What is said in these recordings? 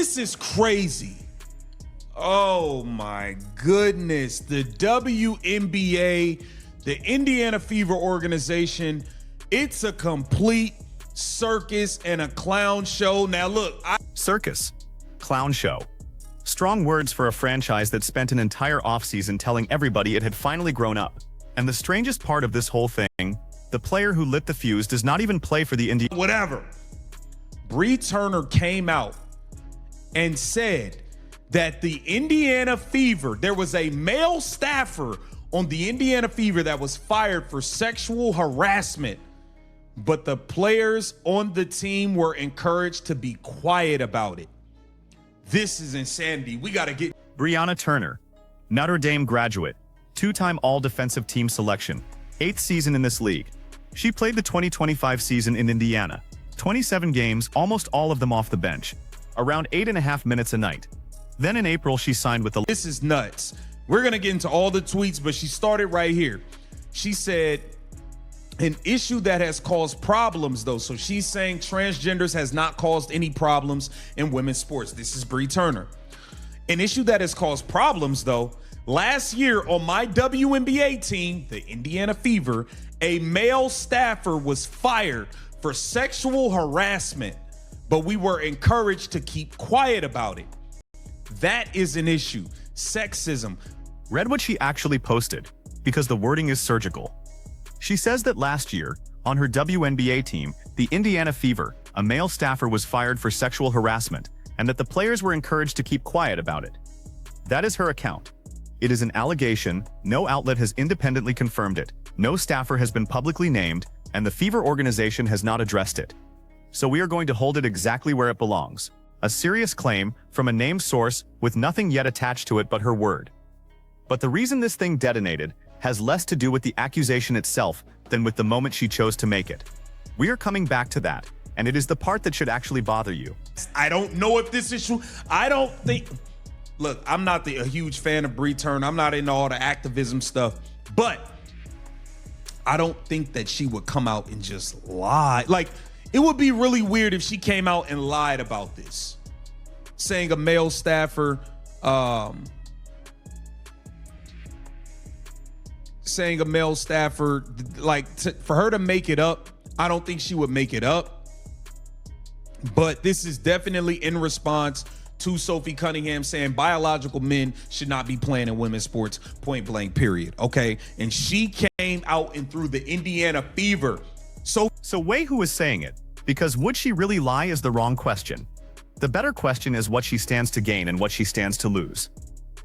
This is crazy. Oh my goodness. The WNBA, the Indiana Fever organization, it's a complete circus and a clown show. Now look, Circus. Clown show. Strong words for a franchise that spent an entire offseason telling everybody it had finally grown up. And the strangest part of this whole thing, the player who lit the fuse does not even play for the Indiana. Whatever. Bree Turner came out and said that the Indiana Fever, there was a male staffer on the Indiana Fever that was fired for sexual harassment, but the players on the team were encouraged to be quiet about it. This is insanity. We got to get Brianna Turner, Notre Dame graduate, two-time all-defensive team selection, 8th season in this league. She played the 2025 season in Indiana, 27 games, almost all of them off the bench, around 8.5 minutes a night. Then in April, she signed with the... This is nuts. We're going to get into all the tweets, but she started right here. She said, an issue that has caused problems, though. So she's saying transgenders has not caused any problems in women's sports. This is Bree Turner. An issue that has caused problems, though. Last year on my WNBA team, the Indiana Fever, a male staffer was fired for sexual harassment, but we were encouraged to keep quiet about it. That is an issue. Sexism. Read what she actually posted, because the wording is surgical. She says that last year, on her WNBA team, the Indiana Fever, a male staffer was fired for sexual harassment, and that the players were encouraged to keep quiet about it. That is her account. It is an allegation, no outlet has independently confirmed it, no staffer has been publicly named, and the Fever organization has not addressed it. So we are going to hold it exactly where it belongs. A serious claim from a named source with nothing yet attached to it but her word. But the reason this thing detonated has less to do with the accusation itself than with the moment she chose to make it. We are coming back to that, and it is the part that should actually bother you. I don't know if this is true. I don't think... Look, I'm not a huge fan of Bree Turner. I'm not into all the activism stuff, but I don't think that she would come out and just lie. Like, it would be really weird if she came out and lied about this, saying a male staffer, for her to make it up. I don't think she would make it up, but this is definitely in response to Sophie Cunningham saying biological men should not be playing in women's sports, point blank, period. Okay. And she came out and threw the Indiana Fever. So weigh who is saying it, because would she really lie is the wrong question. The better question is what she stands to gain and what she stands to lose.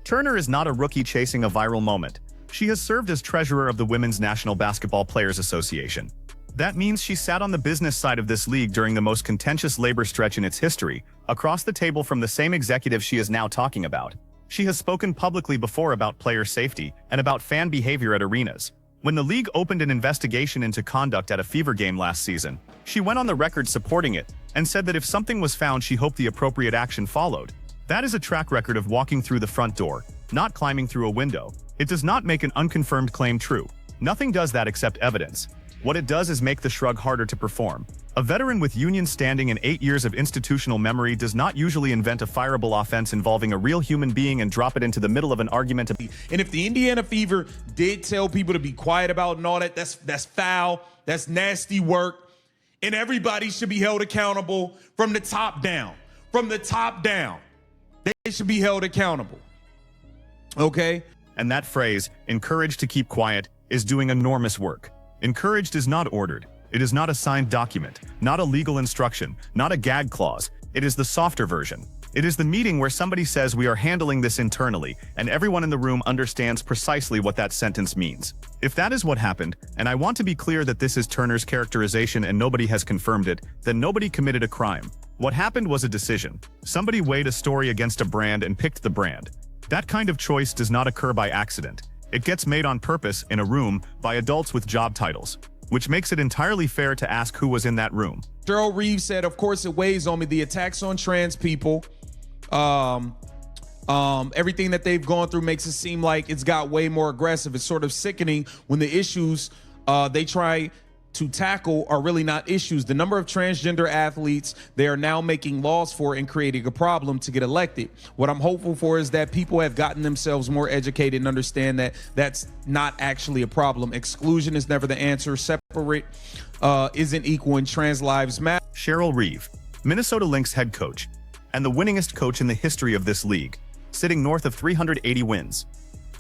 Turner is not a rookie chasing a viral moment. She has served as treasurer of the Women's National Basketball Players Association. That means she sat on the business side of this league during the most contentious labor stretch in its history, across the table from the same executive she is now talking about. She has spoken publicly before about player safety and about fan behavior at arenas. When the league opened an investigation into conduct at a Fever game last season, she went on the record supporting it and said that if something was found, she hoped the appropriate action followed. That is a track record of walking through the front door, not climbing through a window. It does not make an unconfirmed claim true. Nothing does that except evidence. What it does is make the shrug harder to perform. A veteran with union standing and 8 years of institutional memory does not usually invent a fireable offense involving a real human being and drop it into the middle of an argument. And if the Indiana Fever did tell people to be quiet about and all that, that's foul, that's nasty work, and everybody should be held accountable from the top down. From the top down, they should be held accountable. Okay? And that phrase, encouraged to keep quiet, is doing enormous work. Encouraged is not ordered. It is not a signed document, not a legal instruction, not a gag clause. It is the softer version. It is the meeting where somebody says we are handling this internally, and everyone in the room understands precisely what that sentence means. If that is what happened, and I want to be clear that this is Turner's characterization and nobody has confirmed it, then nobody committed a crime. What happened was a decision. Somebody weighed a story against a brand and picked the brand. That kind of choice does not occur by accident. It gets made on purpose in a room by adults with job titles, which makes it entirely fair to ask who was in that room. Cheryl Reeves said, of course it weighs on me. The attacks on trans people, everything that they've gone through makes it seem like it's got way more aggressive. It's sort of sickening when the issues they try to tackle are really not issues. The number of transgender athletes they are now making laws for and creating a problem to get elected. What I'm hopeful for is that people have gotten themselves more educated and understand that that's not actually a problem. Exclusion is never the answer. Separate isn't equal, and trans lives matter. Cheryl Reeve, Minnesota Lynx head coach, and the winningest coach in the history of this league, sitting north of 380 wins.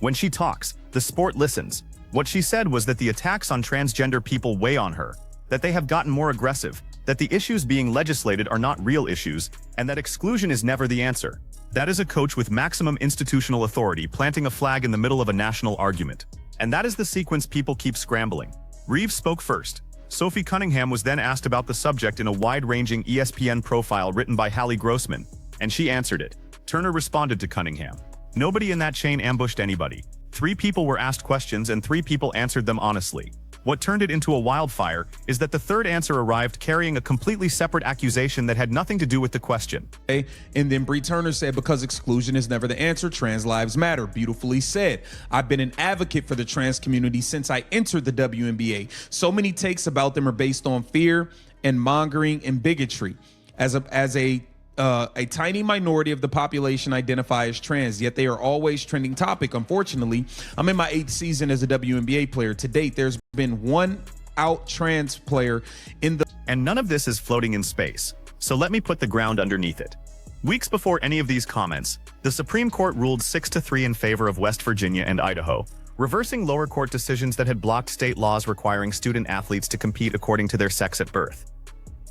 When she talks, the sport listens. What she said was that the attacks on transgender people weigh on her, that they have gotten more aggressive, that the issues being legislated are not real issues, and that exclusion is never the answer. That is a coach with maximum institutional authority planting a flag in the middle of a national argument. And that is the sequence people keep scrambling. Reeves spoke first. Sophie Cunningham was then asked about the subject in a wide-ranging ESPN profile written by Hallie Grossman, and she answered it. Turner responded to Cunningham. Nobody in that chain ambushed anybody. 3 people were asked questions and 3 people answered them honestly. What turned it into a wildfire is that the third answer arrived carrying a completely separate accusation that had nothing to do with the question. And then Bree Turner said, because exclusion is never the answer, trans lives matter. Beautifully said. I've been an advocate for the trans community since I entered the WNBA. So many takes about them are based on fear and mongering and bigotry. As a tiny minority of the population identify as trans, yet they are always trending topic. Unfortunately, I'm in my 8th season as a WNBA player. To date, there's been one out trans player in the... And none of this is floating in space. So let me put the ground underneath it. Weeks before any of these comments, the Supreme Court ruled 6-3 in favor of West Virginia and Idaho, reversing lower court decisions that had blocked state laws requiring student athletes to compete according to their sex at birth.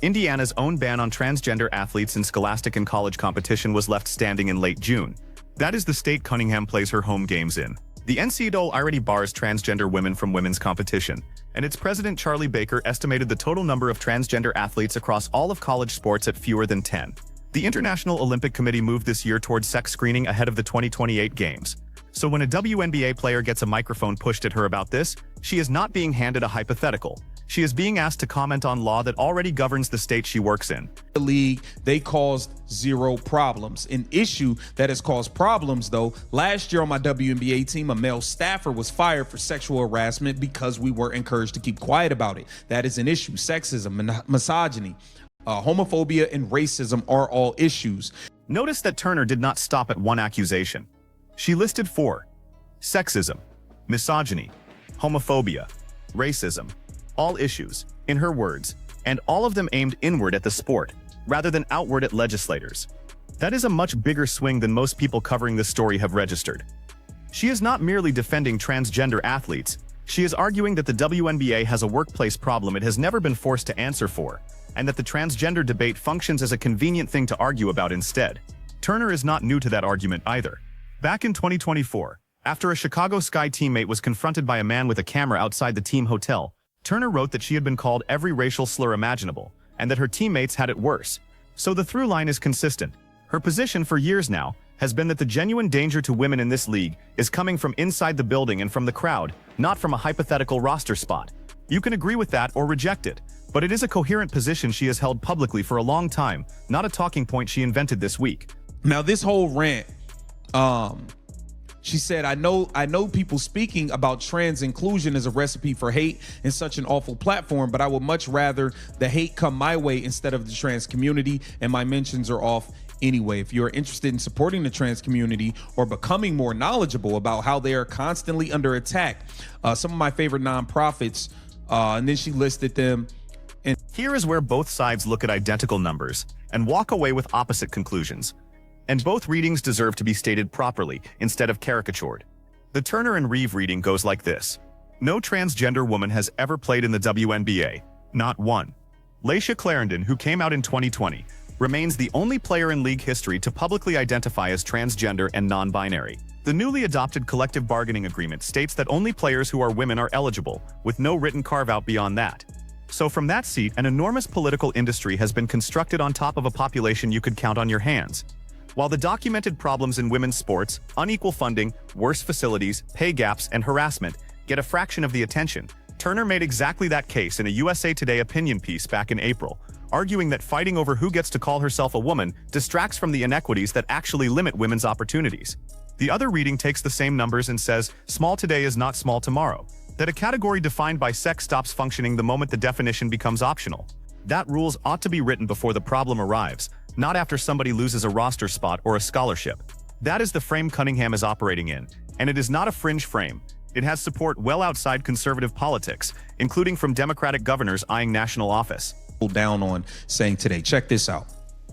Indiana's own ban on transgender athletes in scholastic and college competition was left standing in late June. That is the state Cunningham plays her home games in. The NCAA already bars transgender women from women's competition, and its president Charlie Baker estimated the total number of transgender athletes across all of college sports at fewer than 10. The International Olympic Committee moved this year toward sex screening ahead of the 2028 games. So when a WNBA player gets a microphone pushed at her about this, she is not being handed a hypothetical. She is being asked to comment on law that already governs the state she works in. The league, they caused 0 problems. An issue that has caused problems, though, last year on my WNBA team, a male staffer was fired for sexual harassment because we were encouraged to keep quiet about it. That is an issue. Sexism, misogyny, homophobia, and racism are all issues. Notice that Turner did not stop at one accusation. She listed 4: sexism, misogyny, homophobia, racism. All issues, in her words, and all of them aimed inward at the sport, rather than outward at legislators. That is a much bigger swing than most people covering this story have registered. She is not merely defending transgender athletes, she is arguing that the WNBA has a workplace problem it has never been forced to answer for, and that the transgender debate functions as a convenient thing to argue about instead. Turner is not new to that argument either. Back in 2024, after a Chicago Sky teammate was confronted by a man with a camera outside the team hotel, Turner wrote that she had been called every racial slur imaginable, and that her teammates had it worse. So the through line is consistent. Her position for years now has been that the genuine danger to women in this league is coming from inside the building and from the crowd, not from a hypothetical roster spot. You can agree with that or reject it, but it is a coherent position she has held publicly for a long time, not a talking point she invented this week. Now, this whole rant, she said, I know people speaking about trans inclusion is a recipe for hate in such an awful platform, but I would much rather the hate come my way instead of the trans community, and my mentions are off anyway. If you're interested in supporting the trans community or becoming more knowledgeable about how they are constantly under attack, some of my favorite nonprofits, and then she listed them. And here is where both sides look at identical numbers and walk away with opposite conclusions. And both readings deserve to be stated properly instead of caricatured. The Turner and Reeve reading goes like this. No transgender woman has ever played in the WNBA. Not one. Laisha Clarendon, who came out in 2020, remains the only player in league history to publicly identify as transgender and non-binary. The newly adopted collective bargaining agreement states that only players who are women are eligible, with no written carve-out beyond that. So from that seat, an enormous political industry has been constructed on top of a population you could count on your hands. While the documented problems in women's sports, unequal funding, worse facilities, pay gaps, and harassment get a fraction of the attention, Turner made exactly that case in a USA Today opinion piece back in April, arguing that fighting over who gets to call herself a woman distracts from the inequities that actually limit women's opportunities. The other reading takes the same numbers and says, small today is not small tomorrow. that a category defined by sex stops functioning the moment the definition becomes optional. That rules ought to be written before the problem arrives, not after somebody loses a roster spot or a scholarship. That is the frame Cunningham is operating in, and it is not a fringe frame. It has support well outside conservative politics, including from Democratic governors eyeing national office. Down on saying today, check this out.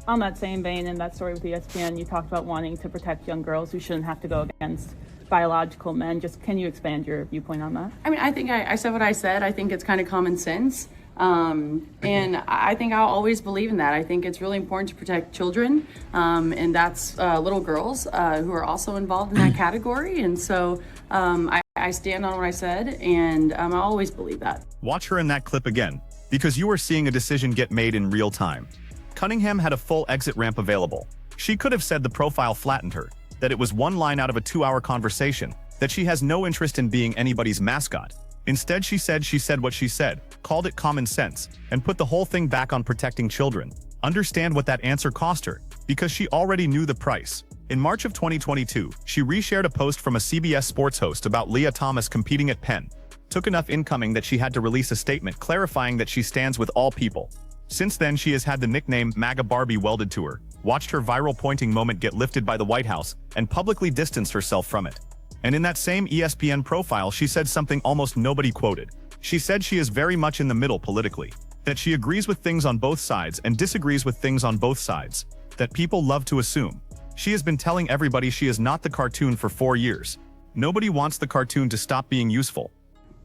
On that same vein, in that story with ESPN, you talked about wanting to protect young girls who shouldn't have to go against biological men. Just can you expand your viewpoint on that? I mean, I think I said what I said. I think it's kind of common sense. And I think I'll always believe in that. I think it's really important to protect children, and that's little girls who are also involved in that category. And so I stand on what I said, and I always believe that. Watch her in that clip again, because you are seeing a decision get made in real time. Cunningham had a full exit ramp available. She could have said the profile flattened her, that it was one line out of a 2-hour conversation, that she has no interest in being anybody's mascot. Instead, she said what she said, called it common sense, and put the whole thing back on protecting children. Understand what that answer cost her, because she already knew the price. In March of 2022, she reshared a post from a CBS Sports host about Leah Thomas competing at Penn. Took enough incoming that she had to release a statement clarifying that she stands with all people. Since then, she has had the nickname MAGA Barbie welded to her, watched her viral pointing moment get lifted by the White House, and publicly distanced herself from it. And in that same ESPN profile, she said something almost nobody quoted. She said she is very much in the middle politically, that she agrees with things on both sides and disagrees with things on both sides, that people love to assume. She has been telling everybody she is not the cartoon for 4 years. Nobody wants the cartoon to stop being useful.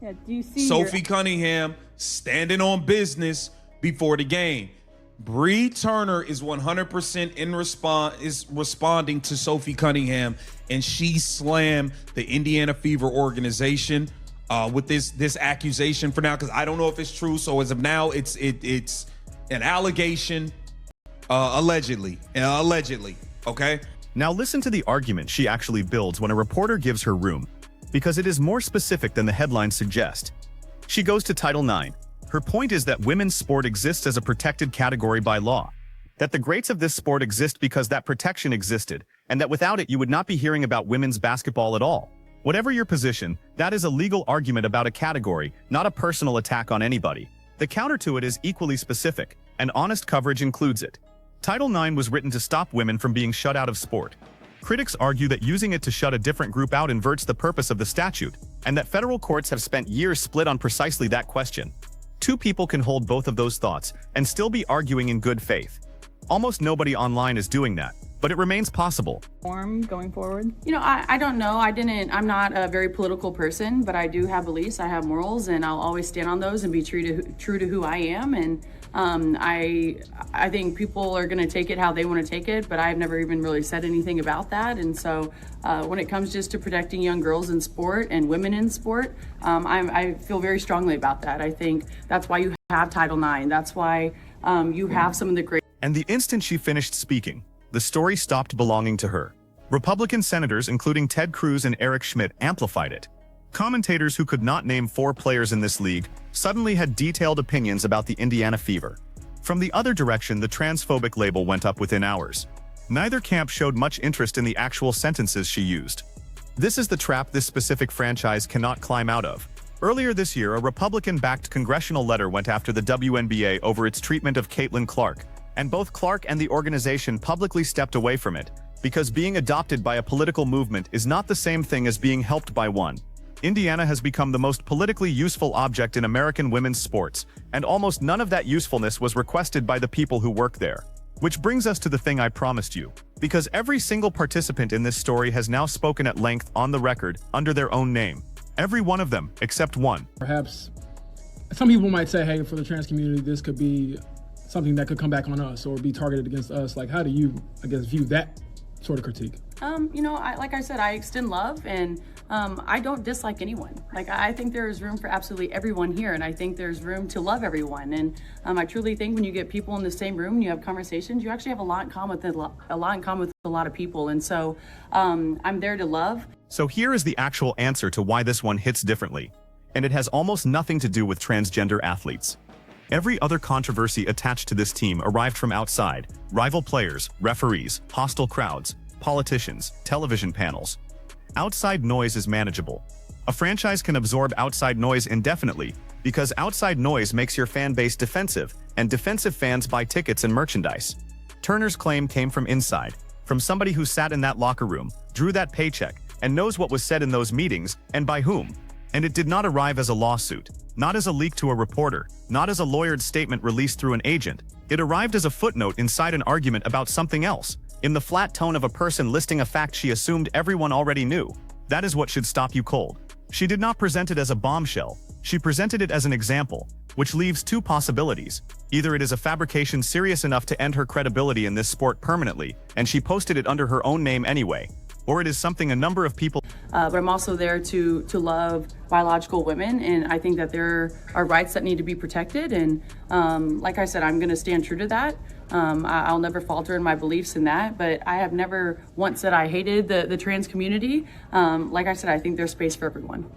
Yeah, do you see Sophie Cunningham standing on business before the game. Bree Turner is 100% responding to Sophie Cunningham, and she slammed the Indiana Fever organization with this accusation for now, because I don't know if it's true. So as of now, it's an allegation, allegedly. Okay. Now listen to the argument she actually builds when a reporter gives her room, because it is more specific than the headlines suggest. She goes to Title IX. Her point is that women's sport exists as a protected category by law, that the greats of this sport exist because that protection existed, and that without it you would not be hearing about women's basketball at all. Whatever your position, that is a legal argument about a category, not a personal attack on anybody. The counter to it is equally specific, and honest coverage includes it. Title IX was written to stop women from being shut out of sport. Critics argue that using it to shut a different group out inverts the purpose of the statute, and that federal courts have spent years split on precisely that question. Two people can hold both of those thoughts and still be arguing in good faith. Almost nobody online is doing that, but it remains possible. Going forward? You know, I don't know. I'm not a very political person, but I do have beliefs. I have morals, and I'll always stand on those and be true to who I am. And I think people are going to take it how they want to take it, but I've never even really said anything about that. And so when it comes just to protecting young girls in sport and women in sport, I feel very strongly about that. I think that's why you have Title IX. That's why you have some of the great. And the instant she finished speaking, the story stopped belonging to her. Republican senators, including Ted Cruz and Eric Schmidt, amplified it. Commentators who could not name 4 players in this league suddenly had detailed opinions about the Indiana Fever. From the other direction, the transphobic label went up within hours. Neither camp showed much interest in the actual sentences she used. This is the trap this specific franchise cannot climb out of. Earlier this year, a Republican-backed congressional letter went after the Wnba over its treatment of Caitlin Clark, and both Clark and the organization publicly stepped away from it, because being adopted by a political movement is not the same thing as being helped by one. Indiana has become the most politically useful object in American women's sports, and almost none of that usefulness was requested by the people who work there. Which brings us to the thing I promised you, because every single participant in this story has now spoken at length on the record under their own name. Every one of them, except one. Perhaps some people might say, hey, for the trans community, this could be something that could come back on us or be targeted against us. Like, how do you, I guess, view that sort of critique? You know, like I said, I extend love, and I don't dislike anyone. Like, I think there's room for absolutely everyone here, and I think there's room to love everyone. And I truly think when you get people in the same room and you have conversations, you actually have a lot in common with a lot of people. And so I'm there to love. So here is the actual answer to why this one hits differently, and it has almost nothing to do with transgender athletes. Every other controversy attached to this team arrived from outside: rival players, referees, hostile crowds, politicians, television panels. Outside noise is manageable. A franchise can absorb outside noise indefinitely because outside noise makes your fan base defensive, and defensive fans buy tickets and merchandise. Turner's claim came from inside, from somebody who sat in that locker room, drew that paycheck, and knows what was said in those meetings and by whom. And it did not arrive as a lawsuit, not as a leak to a reporter, not as a lawyered statement released through an agent. It arrived as a footnote inside an argument about something else, in the flat tone of a person listing a fact she assumed everyone already knew. That is what should stop you cold. She did not present it as a bombshell, she presented it as an example, which leaves two possibilities. Either it is a fabrication serious enough to end her credibility in this sport permanently, and she posted it under her own name anyway, or it is something a number of people. But I'm also there to love biological women, and I think that there are rights that need to be protected. And like I said, I'm going to stand true to that. I'll never falter in my beliefs in that, but I have never once said I hated the trans community. Like I said, I think there's space for everyone.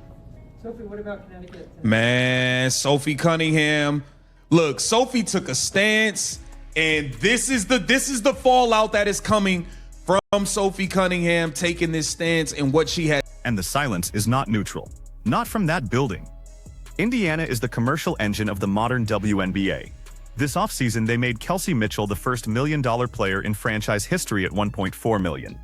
Sophie, what about Connecticut? Man, Sophie Cunningham. Look, Sophie took a stance, and this is the fallout that is coming from Sophie Cunningham taking this stance and what she had. And the silence is not neutral. Not from that building. Indiana is the commercial engine of the modern WNBA. This offseason, they made Kelsey Mitchell the first $1 million player in franchise history at $1.4 million.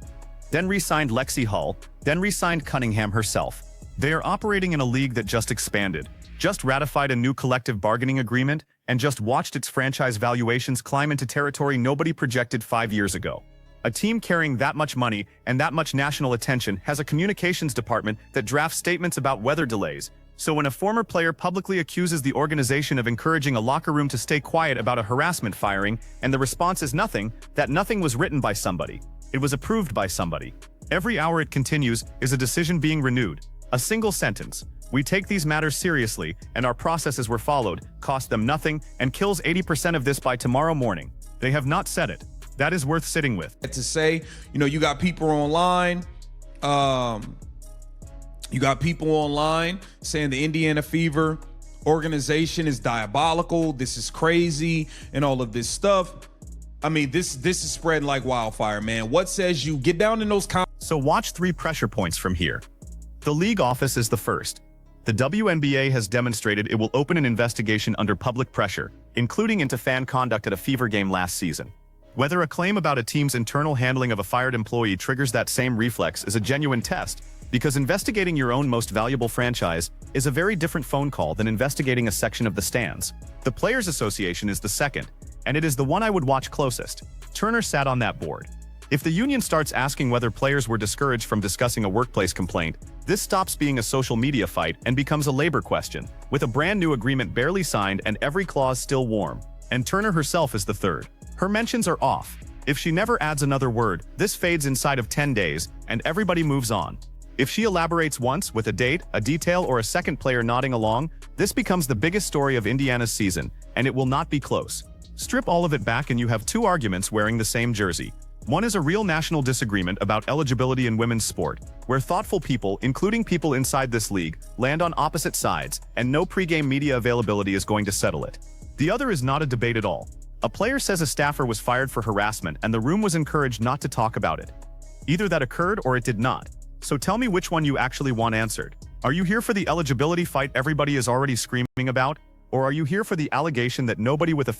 Then re-signed Lexi Hull, then re-signed Cunningham herself. They are operating in a league that just expanded, just ratified a new collective bargaining agreement, and just watched its franchise valuations climb into territory nobody projected 5 years ago. A team carrying that much money and that much national attention has a communications department that drafts statements about weather delays. So when a former player publicly accuses the organization of encouraging a locker room to stay quiet about a harassment firing, and the response is nothing, that nothing was written by somebody. It was approved by somebody. Every hour it continues is a decision being renewed. A single sentence. We take these matters seriously, and our processes were followed, cost them nothing, and kills 80% of this by tomorrow morning. They have not said it. That is worth sitting with. To say, you got people online, saying the Indiana Fever organization is diabolical, this is crazy, and all of this stuff. I mean, this is spreading like wildfire, man. What says you get down in those comments? So watch 3 pressure points from here. The league office is the first. The WNBA has demonstrated it will open an investigation under public pressure, including into fan conduct at a Fever game last season. Whether a claim about a team's internal handling of a fired employee triggers that same reflex is a genuine test, because investigating your own most valuable franchise is a very different phone call than investigating a section of the stands. The Players Association is the second, and it is the one I would watch closest. Turner sat on that board. If the union starts asking whether players were discouraged from discussing a workplace complaint, this stops being a social media fight and becomes a labor question, with a brand new agreement barely signed and every clause still warm. And Turner herself is the third. Her mentions are off. If she never adds another word, this fades inside of 10 days, and everybody moves on. If she elaborates once with a date, a detail, or a second player nodding along, this becomes the biggest story of Indiana's season, and it will not be close. Strip all of it back and you have 2 arguments wearing the same jersey. One is a real national disagreement about eligibility in women's sport, where thoughtful people, including people inside this league, land on opposite sides, and no pregame media availability is going to settle it. The other is not a debate at all. A player says a staffer was fired for harassment and the room was encouraged not to talk about it. Either that occurred or it did not. So tell me which one you actually want answered. Are you here for the eligibility fight everybody is already screaming about? Or are you here for the allegation that nobody with a